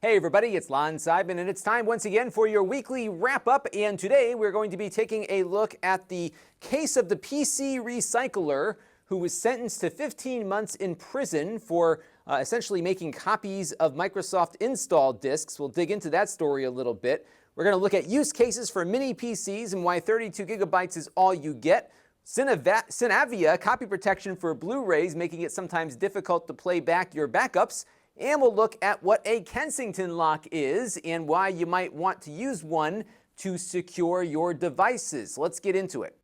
Hey everybody, it's Lon.TV, and it's time once again for your weekly wrap-up. And today we're going to be taking a look at the case of the PC recycler who was sentenced to 15 months in prison for essentially making copies of Microsoft install disks. We'll dig into that story a little bit. We're going to look at use cases for mini PCs and why 32 gigabytes is all you get. Cinavia copy protection for Blu-rays, making it sometimes difficult to play back your backups. And we'll look at what a Kensington lock is and why you might want to use one to secure your devices. Let's get into it.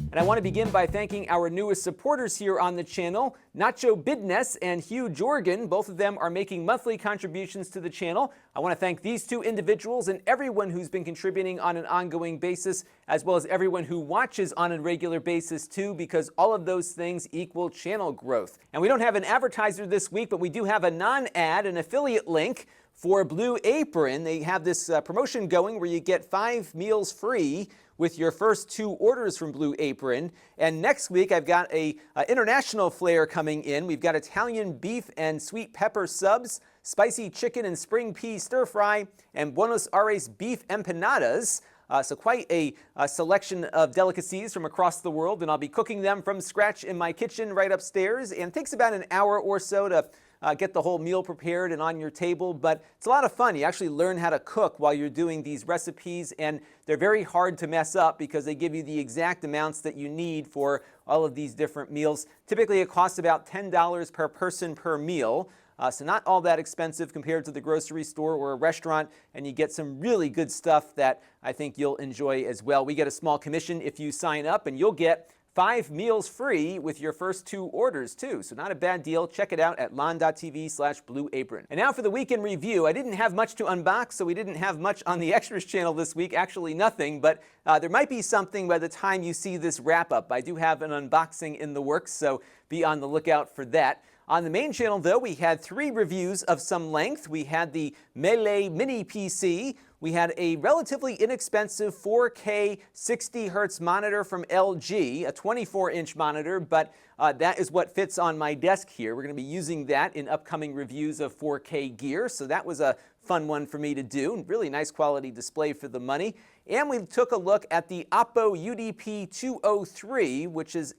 And I want to begin by thanking our newest supporters here on the channel, Nacho Bidness and Hugh Jorgen. Both of them are making monthly contributions to the channel. I want to thank these two individuals and everyone who's been contributing on an ongoing basis, as well as everyone who watches on a regular basis too, because all of those things equal channel growth. And we don't have an advertiser this week, but we do have a non-ad, an affiliate link for Blue Apron. They have this promotion going where you get 5 meals free with your first 2 orders from Blue Apron. And next week, I've got a international flair coming in. We've got Italian beef and sweet pepper subs, spicy chicken and spring pea stir fry, and Buenos Aires beef empanadas. So quite a selection of delicacies from across the world, and I'll be cooking them from scratch in my kitchen right upstairs. And it takes about an hour or so to get the whole meal prepared and on your table, but it's a lot of fun. You actually learn how to cook while you're doing these recipes, and they're very hard to mess up because they give you the exact amounts that you need for all of these different meals. Typically, it costs about $10 per person per meal. So not all that expensive compared to the grocery store or a restaurant, and you get some really good stuff that I think you'll enjoy as well. We get a small commission if you sign up, and you'll get 5 meals free with your first 2 orders too. So not a bad deal. Check it out at Lon.TV/Blue Apron. And now for the weekend review. I didn't have much to unbox, so we didn't have much on the extras channel this week. Actually nothing, but there might be something by the time you see this wrap up. I do have an unboxing in the works, so be on the lookout for that. On the main channel, though, we had 3 reviews of some length. We had the Melee Mini PC. We had a relatively inexpensive 4K 60 Hz monitor from LG, a 24-inch monitor, but that is what fits on my desk here. We're going to be using that in upcoming reviews of 4K gear, so that was a fun one for me to do. Really nice quality display for the money. And we took a look at the Oppo UDP-203, which is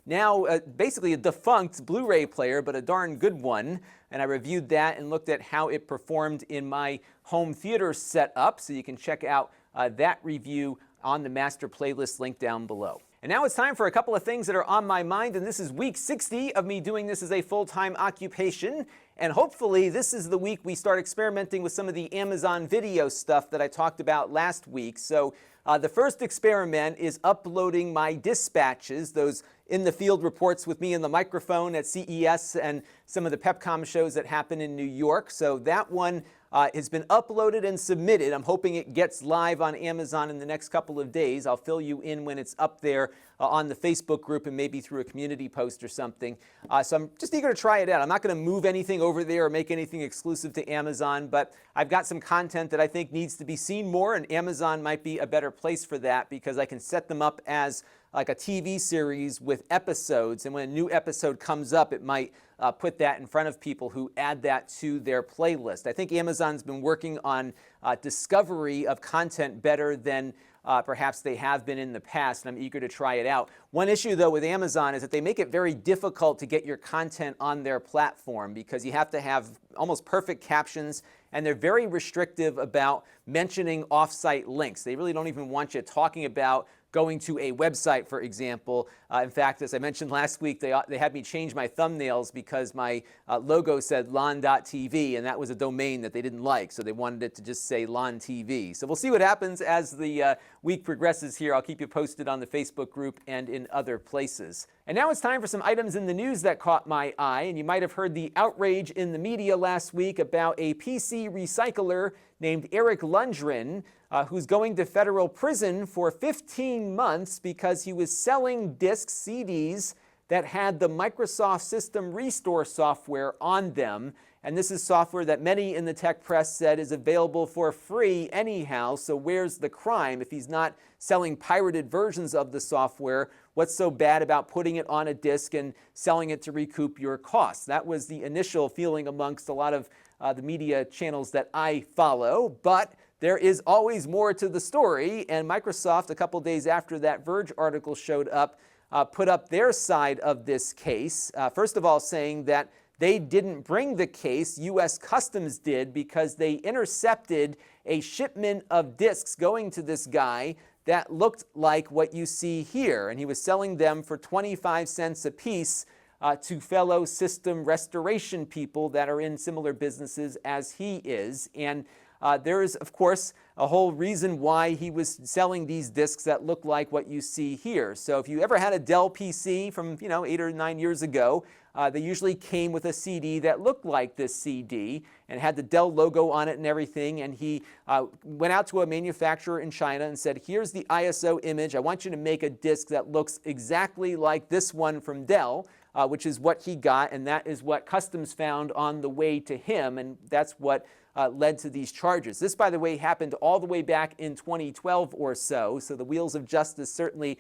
now basically a defunct Blu-ray player, but a darn good one. And I reviewed that and looked at how it performed in my home theater setup. So you can check out that review on the master playlist link down below. And now it's time for a couple of things that are on my mind, and this is week 60 of me doing this as a full-time occupation. And hopefully this is the week we start experimenting with some of the Amazon video stuff that I talked about last week. So the first experiment is uploading my dispatches, those in-the-field reports with me and the microphone at CES and some of the Pepcom shows that happen in New York. So that one has been uploaded and submitted. I'm hoping it gets live on Amazon in the next couple of days. I'll fill you in when it's up there on the Facebook group and maybe through a community post or something. So I'm just eager to try it out. I'm not going to move anything over there or make anything exclusive to Amazon, but I've got some content that I think needs to be seen more, and Amazon might be a better place for that because I can set them up as like a TV series with episodes, and when a new episode comes up, it might put that in front of people who add that to their playlist. I think Amazon's been working on discovery of content better than perhaps they have been in the past, and I'm eager to try it out. One issue, though, with Amazon is that they make it very difficult to get your content on their platform because you have to have almost perfect captions, and they're very restrictive about mentioning off-site links. They really don't even want you talking about going to a website, for example. In fact, as I mentioned last week, they had me change my thumbnails because my logo said Lon.TV, and that was a domain that they didn't like, so they wanted it to just say Lon.TV. So we'll see what happens as the week progresses here. I'll keep you posted on the Facebook group and in other places. And now it's time for some items in the news that caught my eye, and you might have heard the outrage in the media last week about a PC recycler named Eric Lundgren, who's going to federal prison for 15 months because he was selling discs, CDs, that had the Microsoft System Restore software on them. And this is software that many in the tech press said is available for free anyhow, so where's the crime? If he's not selling pirated versions of the software, what's so bad about putting it on a disk and selling it to recoup your costs? That was the initial feeling amongst a lot of the media channels that I follow, but there is always more to the story, and Microsoft, a couple days after that Verge article showed up, put up their side of this case. First of all, saying that they didn't bring the case, U.S. Customs did, because they intercepted a shipment of disks going to this guy that looked like what you see here, and he was selling them for 25 cents a piece to fellow system restoration people that are in similar businesses as he is. And there is, of course, a whole reason why he was selling these disks that look like what you see here. So if you ever had a Dell PC from 8 or 9 years ago, they usually came with a CD that looked like this CD and had the Dell logo on it and everything. And he went out to a manufacturer in China and said, here's the ISO image. I want you to make a disk that looks exactly like this one from Dell, which is what he got. And that is what Customs found on the way to him. And that's what led to these charges. This, by the way, happened all the way back in 2012 or so. So the wheels of justice certainly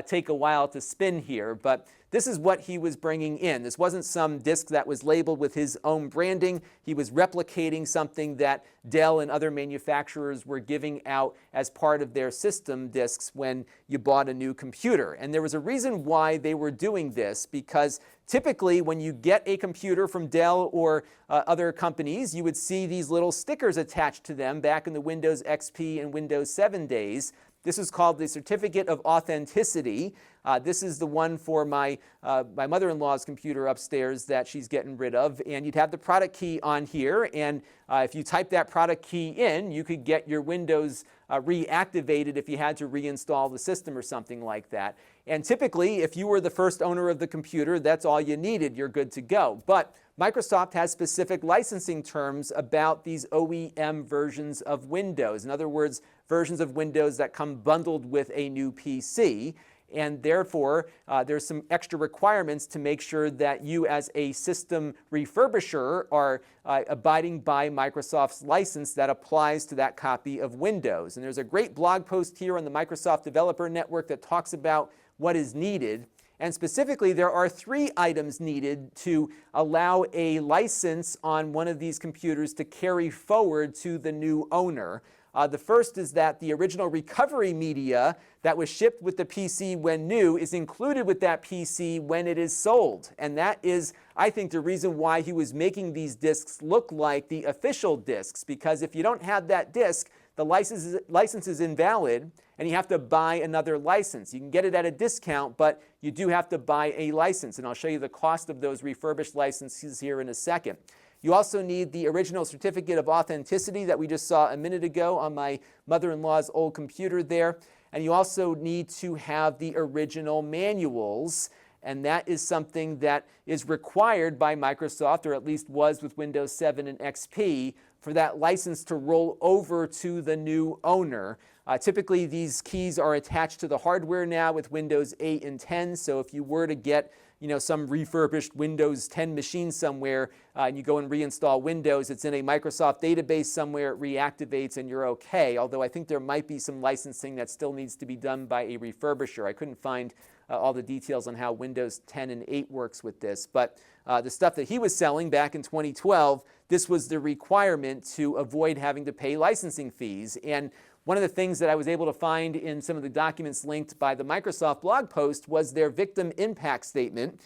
take a while to spin here. But this is what he was bringing in. This wasn't some disk that was labeled with his own branding. He was replicating something that Dell and other manufacturers were giving out as part of their system disks when you bought a new computer. And there was a reason why they were doing this, because typically when you get a computer from Dell or other companies, you would see these little stickers attached to them back in the Windows XP and Windows 7 days. This is called the Certificate of Authenticity. This is the one for my mother-in-law's computer upstairs that she's getting rid of. And you'd have the product key on here. And if you type that product key in, you could get your Windows reactivated if you had to reinstall the system or something like that. And typically, if you were the first owner of the computer, that's all you needed. You're good to go. But Microsoft has specific licensing terms about these OEM versions of Windows. In other words, versions of Windows that come bundled with a new PC. And therefore, there's some extra requirements to make sure that you as a system refurbisher are abiding by Microsoft's license that applies to that copy of Windows. And there's a great blog post here on the Microsoft Developer Network that talks about what is needed. And specifically, there are 3 items needed to allow a license on one of these computers to carry forward to the new owner. The first is that the original recovery media that was shipped with the PC when new is included with that PC when it is sold. And that is, I think, the reason why he was making these disks look like the official disks, because if you don't have that disk, the license is invalid and you have to buy another license. You can get it at a discount, but you do have to buy a license. And I'll show you the cost of those refurbished licenses here in a second. You also need the original Certificate of Authenticity that we just saw a minute ago on my mother-in-law's old computer there. And you also need to have the original manuals. And that is something that is required by Microsoft, or at least was with Windows 7 and XP, for that license to roll over to the new owner. Typically, these keys are attached to the hardware now with Windows 8 and 10. So if you were to get some refurbished Windows 10 machine somewhere, and you go and reinstall Windows, it's in a Microsoft database somewhere, it reactivates, and you're okay. Although I think there might be some licensing that still needs to be done by a refurbisher. I couldn't find all the details on how Windows 10 and 8 works with this. But the stuff that he was selling back in 2012, this was the requirement to avoid having to pay licensing fees. And one of the things that I was able to find in some of the documents linked by the Microsoft blog post was their victim impact statement,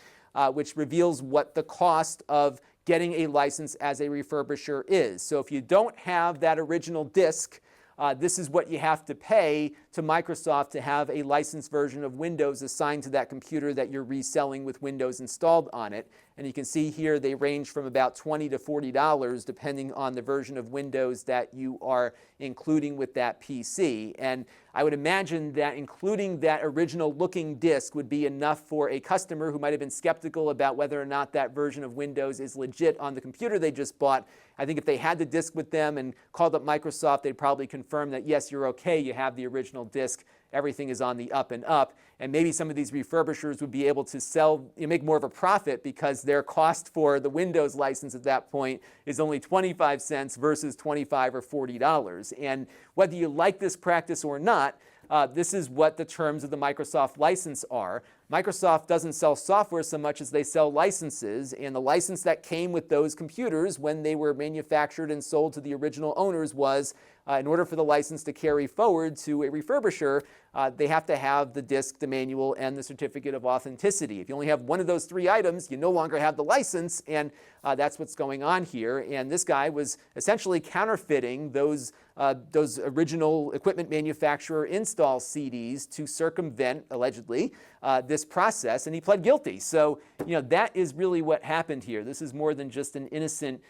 which reveals what the cost of getting a license as a refurbisher is. So if you don't have that original disk, this is what you have to pay to Microsoft to have a licensed version of Windows assigned to that computer that you're reselling with Windows installed on it. And you can see here they range from about $20 to $40 depending on the version of Windows that you are including with that PC. And I would imagine that including that original looking disk would be enough for a customer who might have been skeptical about whether or not that version of Windows is legit on the computer they just bought. I think if they had the disk with them and called up Microsoft, they'd probably confirm that, yes, you're okay, you have the original disk, everything is on the up and up. And maybe some of these refurbishers would be able to sell, make more of a profit because their cost for the Windows license at that point is only 25 cents versus $25 or $40. And whether you like this practice or not, this is what the terms of the Microsoft license are. Microsoft doesn't sell software so much as they sell licenses, and the license that came with those computers when they were manufactured and sold to the original owners was, in order for the license to carry forward to a refurbisher, they have to have the disk, the manual, and the certificate of authenticity. If you only have one of those three items, you no longer have the license, and that's what's going on here. And this guy was essentially counterfeiting those original equipment manufacturer install CDs to circumvent, allegedly, this process, and he pled guilty. So, that is really what happened here. This is more than just an innocent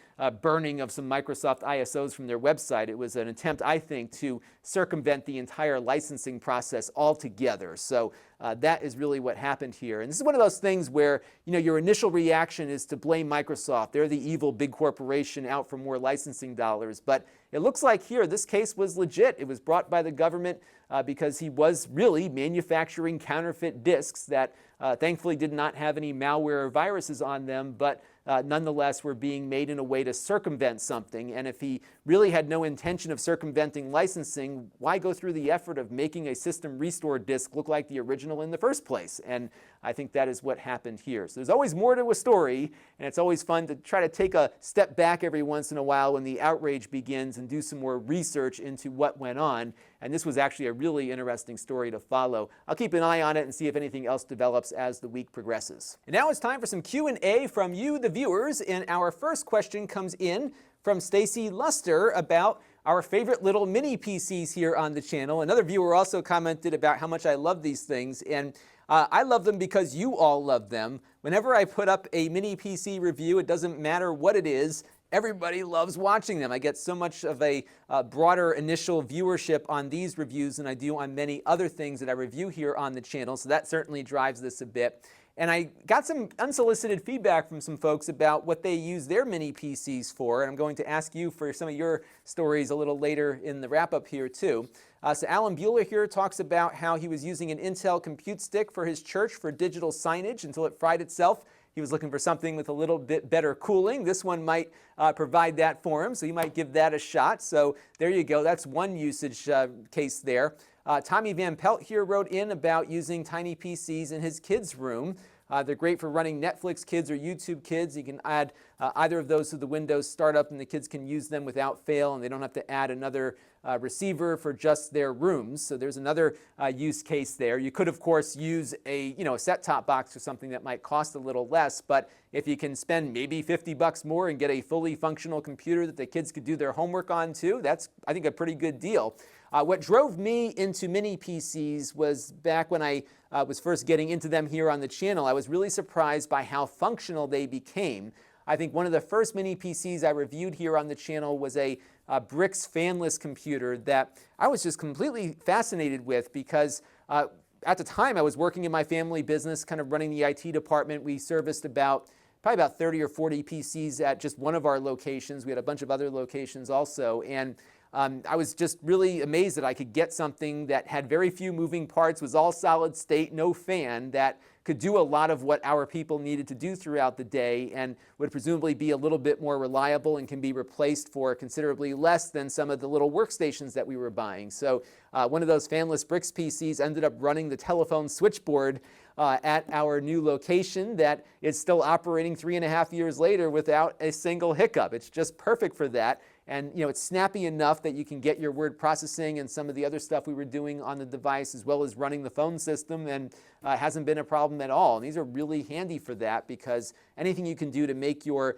burning of some Microsoft ISOs from their website. It was an attempt, I think, to circumvent the entire licensing process altogether. So that is really what happened here. And this is one of those things where, your initial reaction is to blame Microsoft. They're the evil big corporation out for more licensing dollars. But it looks like here this case was legit. It was brought by the government because he was really manufacturing counterfeit disks that thankfully did not have any malware or viruses on them, but nonetheless were being made in a way to circumvent something. And if he really had no intention of circumventing licensing, why go through the effort of making a system restore disk look like the original in the first place? And I think that is what happened here. So there's always more to a story, and it's always fun to try to take a step back every once in a while when the outrage begins and do some more research into what went on. And this was actually a really interesting story to follow. I'll keep an eye on it and see if anything else develops as the week progresses. And now it's time for some Q&A from you, the viewers. And our first question comes in from Stacy Luster about our favorite little mini PCs here on the channel. Another viewer also commented about how much I love these things. And I love them because you all love them. Whenever I put up a mini PC review, it doesn't matter what it is, everybody loves watching them. I get so much of a broader initial viewership on these reviews than I do on many other things that I review here on the channel, so that certainly drives this a bit. And I got some unsolicited feedback from some folks about what they use their mini PCs for, and I'm going to ask you for some of your stories a little later in the wrap-up here too. So Alan Bueller here talks about how he was using an Intel compute stick for his church for digital signage until it fried itself. He was looking for something with a little bit better cooling. This one might provide that for him, so he might give that a shot. So there you go. That's one usage case there. Tommy Van Pelt here wrote in about using tiny PCs in his kids' room. They're great for running Netflix Kids or YouTube Kids. You can add either of those to the Windows startup, and the kids can use them without fail, and they don't have to add another receiver for just their rooms. So there's another use case there. You could, of course, use a set-top box or something that might cost a little less, but if you can spend maybe $50 more and get a fully functional computer that the kids could do their homework on too, that's, I think, a pretty good deal. What drove me into mini PCs was back when I was first getting into them here on the channel. I was really surprised by how functional they became. I think one of the first mini PCs I reviewed here on the channel was a Brix fanless computer that I was just completely fascinated with because at the time I was working in my family business, kind of running the IT department. We serviced probably about 30 or 40 PCs at just one of our locations. We had a bunch of other locations also, and I was just really amazed that I could get something that had very few moving parts, was all solid state, no fan, that could do a lot of what our people needed to do throughout the day and would presumably be a little bit more reliable and can be replaced for considerably less than some of the little workstations that we were buying. So one of those fanless Brix PCs ended up running the telephone switchboard at our new location that is still operating 3.5 years later without a single hiccup. It's just perfect for that. And it's snappy enough that you can get your word processing and some of the other stuff we were doing on the device as well as running the phone system, and hasn't been a problem at all. And these are really handy for that because anything you can do to make your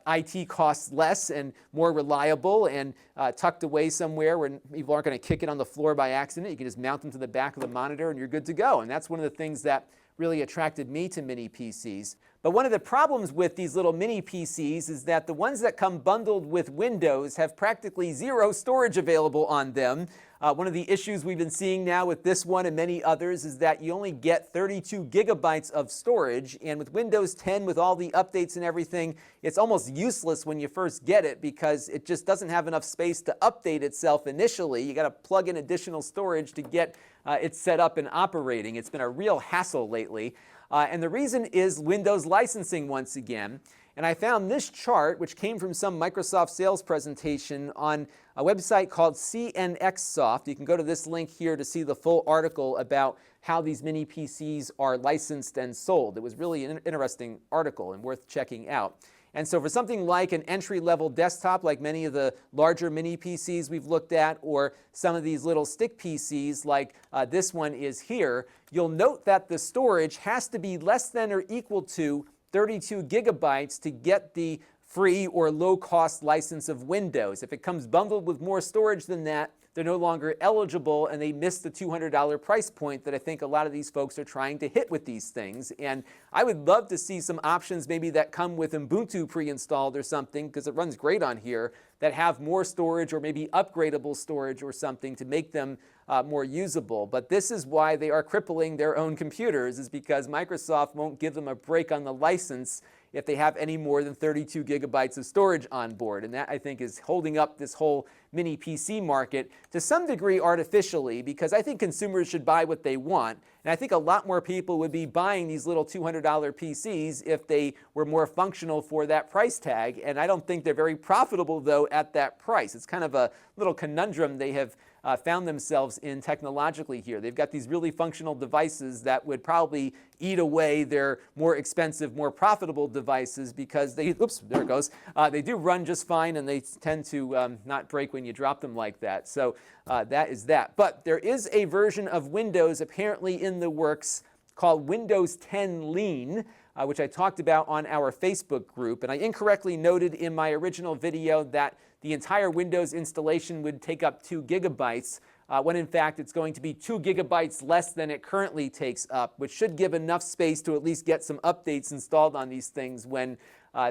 IT costs less and more reliable and tucked away somewhere where people aren't going to kick it on the floor by accident, you can just mount them to the back of the monitor and you're good to go. And that's one of the things that really attracted me to mini PCs. But one of the problems with these little mini PCs is that the ones that come bundled with Windows have practically zero storage available on them. One of the issues we've been seeing now with this one and many others is that you only get 32 gigabytes of storage, and with Windows 10, with all the updates and everything, it's almost useless when you first get it because it just doesn't have enough space to update itself initially. You got to plug in additional storage to get it set up and operating. It's been a real hassle lately. And the reason is Windows licensing once again. And I found this chart, which came from some Microsoft sales presentation on a website called CNXsoft. You can go to this link here to see the full article about how these mini PCs are licensed and sold. It was really an interesting article and worth checking out. And so for something like an entry-level desktop, like many of the larger mini PCs we've looked at, or some of these little stick PCs like this one is here, you'll note that the storage has to be less than or equal to 32 gigabytes to get the free or low-cost license of Windows. If it comes bundled with more storage than that, they're no longer eligible, and they miss the $200 price point that I think a lot of these folks are trying to hit with these things. And I would love to see some options maybe that come with Ubuntu pre-installed or something, because it runs great on here, that have more storage or maybe upgradable storage or something to make them more usable. But this is why they are crippling their own computers, is because Microsoft won't give them a break on the license if they have any more than 32 gigabytes of storage on board. And that, I think, is holding up this whole mini PC market to some degree artificially, because I think consumers should buy what they want. And I think a lot more people would be buying these little $200 PCs if they were more functional for that price tag. And I don't think they're very profitable, though, at that price. It's kind of a little conundrum they have found themselves in technologically here. They've got these really functional devices that would probably eat away their more expensive, more profitable devices, because they, oops, there it goes, they do run just fine, and they tend to not break when you drop them like that. So that is that. But there is a version of Windows apparently in the works called Windows 10 Lean, which I talked about on our Facebook group. And I incorrectly noted in my original video that the entire Windows installation would take up 2 gigabytes, when in fact it's going to be 2 gigabytes less than it currently takes up, which should give enough space to at least get some updates installed on these things when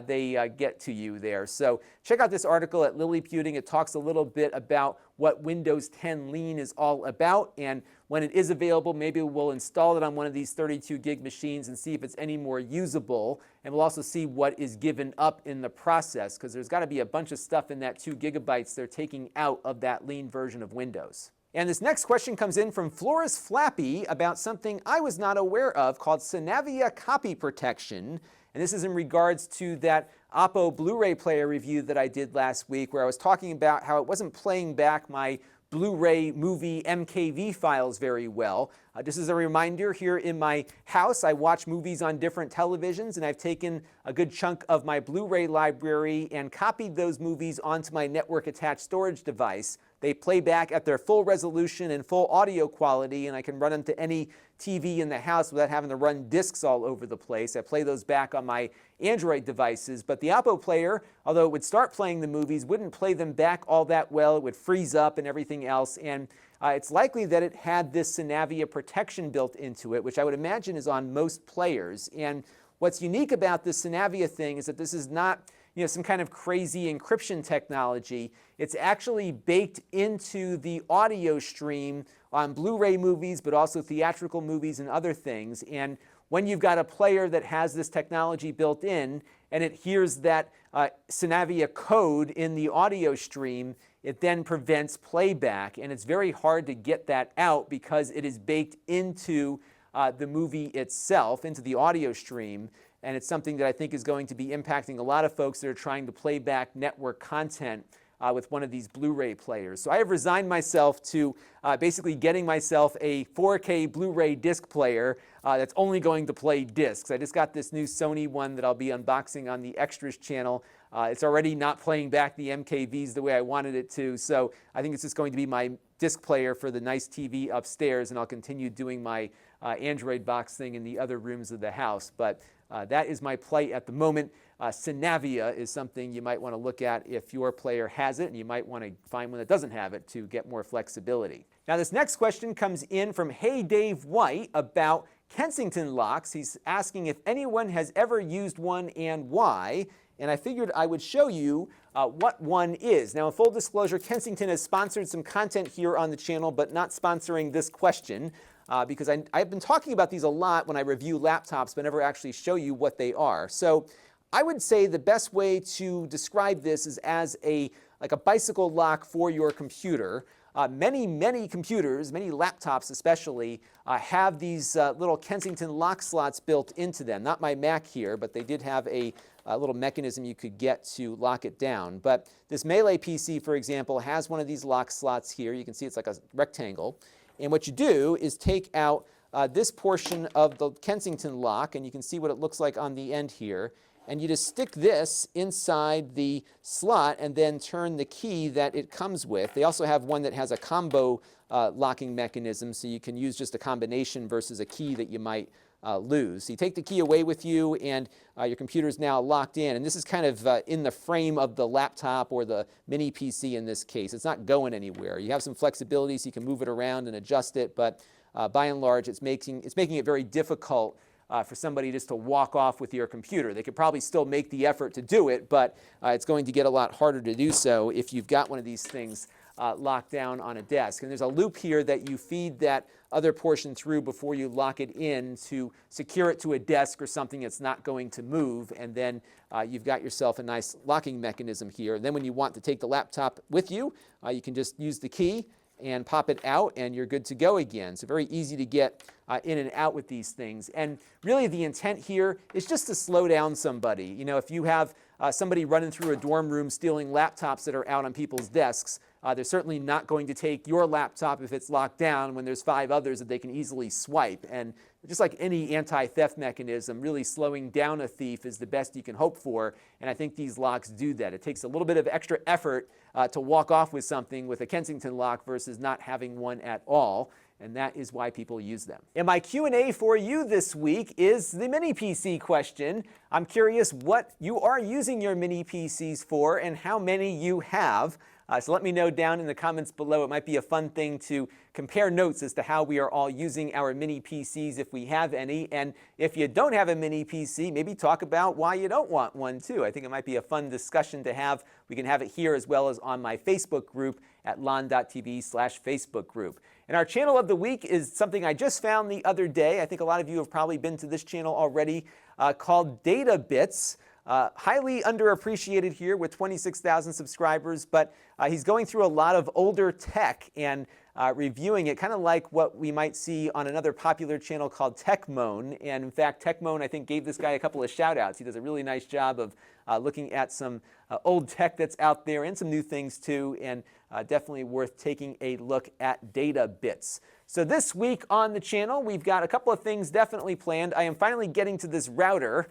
they get to you there. So check out this article at Lilliputian. It talks a little bit about what Windows 10 Lean is all about, and when it is available, maybe we'll install it on one of these 32 gig machines and see if it's any more usable. And we'll also see what is given up in the process, because there's got to be a bunch of stuff in that 2 gigabytes they're taking out of that lean version of Windows. And this next question comes in from Flores Flappy about something I was not aware of called Cinavia copy protection. And this is in regards to that Oppo Blu-ray player review that I did last week, where I was talking about how it wasn't playing back my Blu-ray movie MKV files very well. Just as a reminder, here in my house, I watch movies on different televisions, and I've taken a good chunk of my Blu-ray library and copied those movies onto my network-attached storage device. They play back at their full resolution and full audio quality, and I can run them to any TV in the house without having to run discs all over the place. I play those back on my Android devices, but the Oppo player, although it would start playing the movies, wouldn't play them back all that well. It would freeze up and everything else, and it's likely that it had this Cinavia protection built into it, which I would imagine is on most players. And what's unique about this Cinavia thing is that this is not, some kind of crazy encryption technology. It's actually baked into the audio stream on Blu-ray movies, but also theatrical movies and other things. And when you've got a player that has this technology built in, and it hears that Cinavia code in the audio stream, it then prevents playback. And it's very hard to get that out because it is baked into the movie itself, into the audio stream. And it's something that I think is going to be impacting a lot of folks that are trying to play back network content with one of these Blu-ray players. So I have resigned myself to basically getting myself a 4K Blu-ray disc player that's only going to play discs. I just got this new Sony one that I'll be unboxing on the Extras channel. It's already not playing back the MKVs the way I wanted it to, so I think it's just going to be my disc player for the nice TV upstairs, and I'll continue doing my Android box thing in the other rooms of the house. But that is my play at the moment. Cinavia is something you might want to look at if your player has it, and you might want to find one that doesn't have it to get more flexibility. Now, this next question comes in from Hey Dave White about Kensington locks. He's asking if anyone has ever used one and why, and I figured I would show you what one is. Now, in full disclosure, Kensington has sponsored some content here on the channel, but not sponsoring this question. Because I've been talking about these a lot when I review laptops, but never actually show you what they are. So I would say the best way to describe this is as like a bicycle lock for your computer. Many computers, many laptops especially, have these little Kensington lock slots built into them. Not my Mac here, but they did have a little mechanism you could get to lock it down. But this Melee PC, for example, has one of these lock slots here. You can see it's like a rectangle. And what you do is take out this portion of the Kensington lock, and you can see what it looks like on the end here. And you just stick this inside the slot and then turn the key that it comes with. They also have one that has a combo locking mechanism, so you can use just a combination versus a key that you might lose. So you take the key away with you, and your computer is now locked in. And this is kind of in the frame of the laptop or the Mini PC in this case. It's not going anywhere. You have some flexibility so you can move it around and adjust it, but by and large, it's making it very difficult for somebody just to walk off with your computer. They could probably still make the effort to do it, but it's going to get a lot harder to do so if you've got one of these things locked down on a desk. And there's a loop here that you feed that other portion through before you lock it in to secure it to a desk or something that's not going to move. And then you've got yourself a nice locking mechanism here. And then when you want to take the laptop with you, you can just use the key and pop it out, and you're good to go again. So very easy to get in and out with these things. And really the intent here is just to slow down somebody. You know, if you have somebody running through a dorm room stealing laptops that are out on people's desks, they're certainly not going to take your laptop if it's locked down when there's 5 others that they can easily swipe. And just like any anti-theft mechanism, really slowing down a thief is the best you can hope for. And I think these locks do that. It takes a little bit of extra effort to walk off with something with a Kensington lock versus not having one at all. And that is why people use them. And my Q&A for you this week is the Mini PC question. I'm curious what you are using your Mini PCs for and how many you have. So let me know down in the comments below. It might be a fun thing to compare notes as to how we are all using our Mini PCs if we have any. And if you don't have a Mini PC, maybe talk about why you don't want one too. I think it might be a fun discussion to have. We can have it here as well as on my Facebook group at Lon.TV/Facebook group. And our channel of the week is something I just found the other day. I think a lot of you have probably been to this channel already, called Data Bits. Highly underappreciated here with 26,000 subscribers, but he's going through a lot of older tech and reviewing it, kind of like what we might see on another popular channel called TechMoan. And in fact, TechMoan, I think, gave this guy a couple of shout outs. He does a really nice job of looking at some old tech that's out there and some new things too, and definitely worth taking a look at Data Bits. So this week on the channel, we've got a couple of things definitely planned. I am finally getting to this router.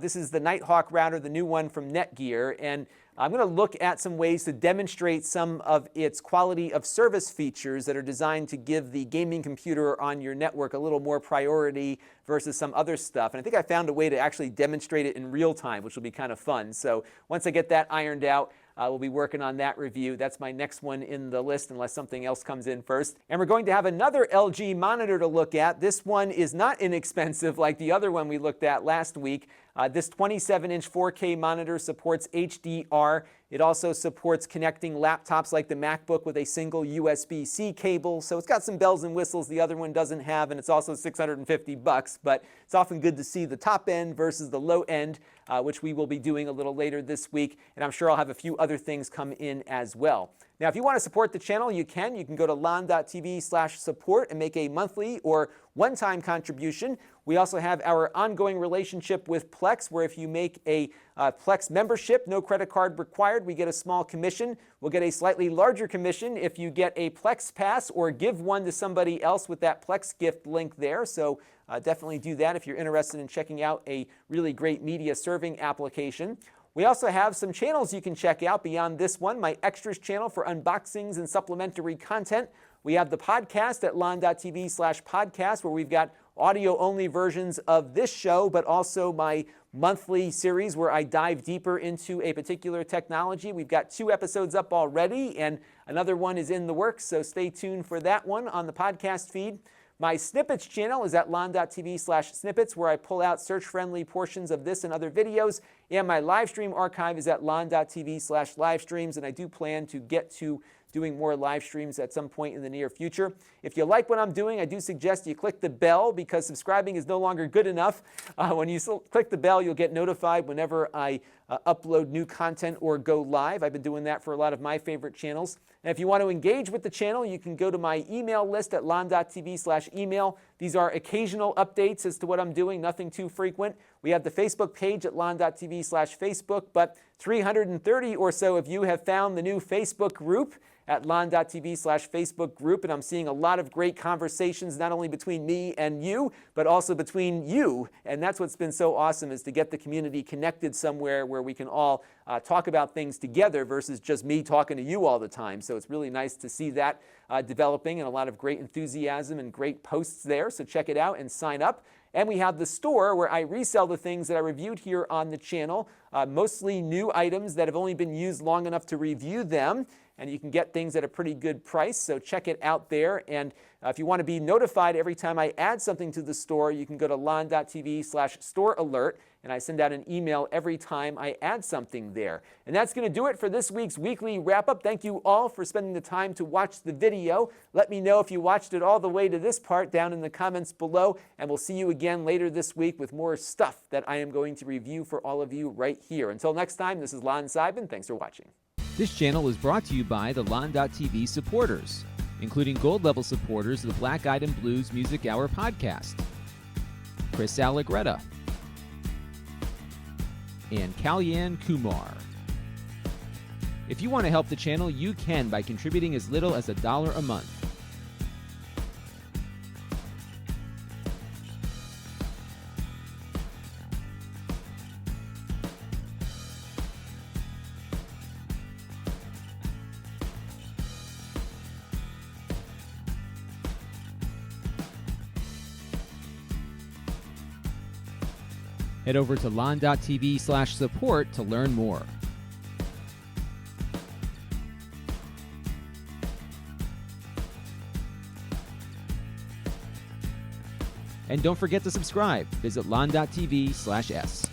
This is the Nighthawk router, the new one from Netgear, and I'm going to look at some ways to demonstrate some of its quality of service features that are designed to give the gaming computer on your network a little more priority versus some other stuff. And I think I found a way to actually demonstrate it in real time, which will be kind of fun. So once I get that ironed out, we'll be working on that review. That's my next one in the list unless something else comes in first. And we're going to have another LG monitor to look at. This one is not inexpensive like the other one we looked at last week. This 27-inch 4K monitor supports HDR. It also supports connecting laptops like the MacBook with a single USB-C cable. So it's got some bells and whistles the other one doesn't have, and it's also $650, but it's often good to see the top end versus the low end, which we will be doing a little later this week. And I'm sure I'll have a few other things come in as well. Now, if you want to support the channel, you can. You can go to Lon.TV/support and make a monthly or one-time contribution. We also have our ongoing relationship with Plex, where if you make a Plex membership, no credit card required, we get a small commission. We'll get a slightly larger commission if you get a Plex Pass or give one to somebody else with that Plex gift link there. So definitely do that if you're interested in checking out a really great media serving application. We also have some channels you can check out beyond this one. My Extras channel for unboxings and supplementary content. We have the podcast at Lon.TV/podcast, where we've got audio-only versions of this show, but also my monthly series where I dive deeper into a particular technology. We've got 2 episodes up already, and another one is in the works, so stay tuned for that one on the podcast feed. My Snippets channel is at Lon.TV/Snippets, where I pull out search-friendly portions of this and other videos. And my live stream archive is at Lon.TV/Livestreams, and I do plan to get to doing more live streams at some point in the near future. If you like what I'm doing, I do suggest you click the bell, because subscribing is no longer good enough. When you click the bell, you'll get notified whenever I upload new content or go live. I've been doing that for a lot of my favorite channels. And if you want to engage with the channel, you can go to my email list at Lon.TV/email. These are occasional updates as to what I'm doing, nothing too frequent. We have the Facebook page at Lon.TV/Facebook, but 330 or so of you have found the new Facebook group at Lon.TV/Facebook group, and I'm seeing a lot of great conversations, not only between me and you, but also between you. And that's what's been so awesome, is to get the community connected somewhere where we can all talk about things together versus just me talking to you all the time. So it's really nice to see that developing, and a lot of great enthusiasm and great posts there. So check it out and sign up. And we have the store where I resell the things that I reviewed here on the channel, mostly new items that have only been used long enough to review them. And you can get things at a pretty good price, so check it out there. And if you want to be notified every time I add something to the store, you can go to Lon.TV/store alert, and I send out an email every time I add something there. And that's going to do it for this week's weekly wrap-up. Thank you all for spending the time to watch the video. Let me know if you watched it all the way to this part down in the comments below, and we'll see you again later this week with more stuff that I am going to review for all of you right here. Until next time, this is Lon Seidman. Thanks for watching. This channel is brought to you by the Lon.TV supporters, including gold-level supporters of the Black Eyed and Blues Music Hour podcast, Chris Allegretta, and Kalyan Kumar. If you want to help the channel, you can by contributing as little as $1 a month. Head over to Lon.TV/support to learn more. And don't forget to subscribe. Visit Lon.TV/s.